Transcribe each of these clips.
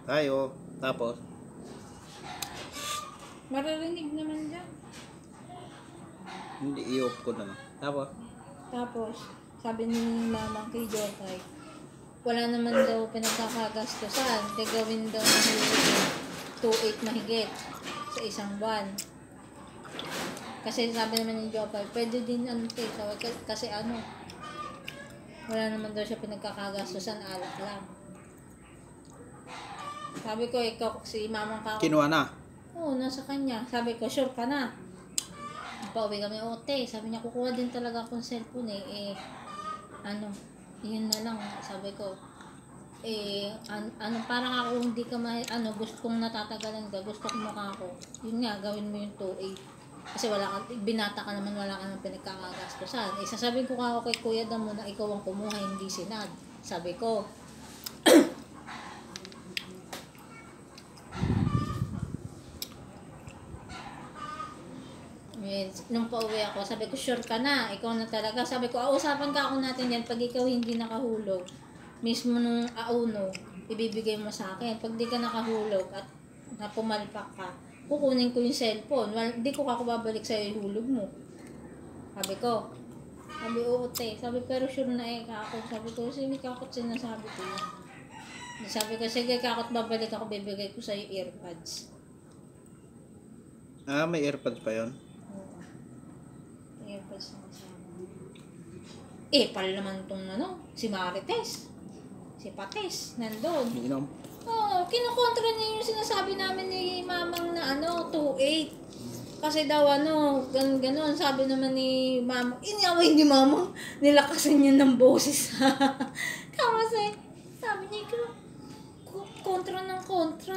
Tayo. Tapos, Maririnig naman dyan. hindi i-off ko na lang. Tapos, sabi ni Mamang kay Jokay, wala naman daw pinagkakagastusan. Gagawin daw na 2.8 mahigit sa isang buwan. Kasi sabi naman ni Jokay, pwede din kasi wala naman daw siya pinagkakagastusan, alak lang. Sabi ko, ikaw, si Mamang Kako. Kinuha na. Oo, nasa kanya. Sabi ko, sure ka na. Pauwi kami, ote. Sabi niya, kukuha din talaga akong cellphone yun na lang. Sabi ko, parang ako hindi ka gusto kong natatagalan ka, gusto ko mukha ko. Yun nga, gawin mo yung 2.8. Kasi binata ka naman, wala ka nang pinagkakagastusan. Sasabihin ko ka ako kay Kuya Damo na ikaw ang kumuha, hindi si Nad. Sabi ko, nung pauwi ako, sabi ko, sure ka na, ikaw na talaga. Sabi ko, usapan ka ako natin yan, pag ikaw hindi nakahulog, mismo nung auno, ibibigay mo sa akin. Pag di ka nakahulog at napumalpak ka, kukunin ko yung cellphone. Hindi ko babalik sa'yo yung hulog mo. Sabi ko, oo te. Sabi, pero sure na kakot. Sabi ko, hindi kakot sinasabi ko yun. Sabi ko, sige kakot, babalik ako, bibigay ko sa'yo earbuds. May earpods pa yun? Earbuds na kasama. Pala naman itong si Marites. Si Pates, nandun. Inom? Oo, kinukontra niya yung sinasabi namin ni Mamang na 2.8. Kasi daw ganun. Sabi naman ni Mamang, inaway ni Mamang, nilakasan niya ng boses. Kasi, sabi niya, kontra ng kontra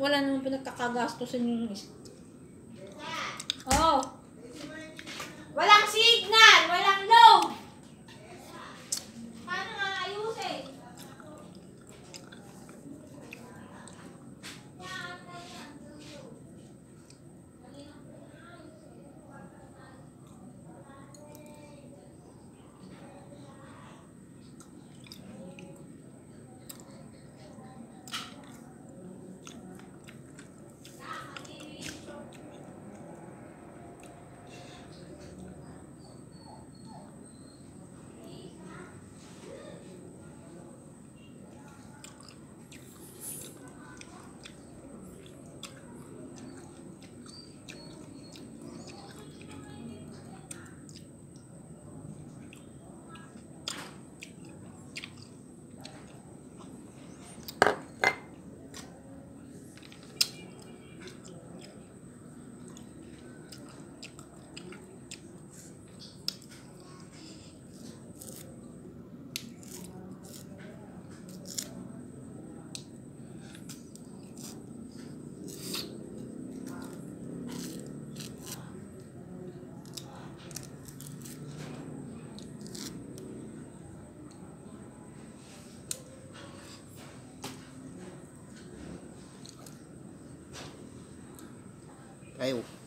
wala naman pinagkakagastusan yung isa. Oh! Walang signal! Walang load! Paano nga ayusin? Tayo.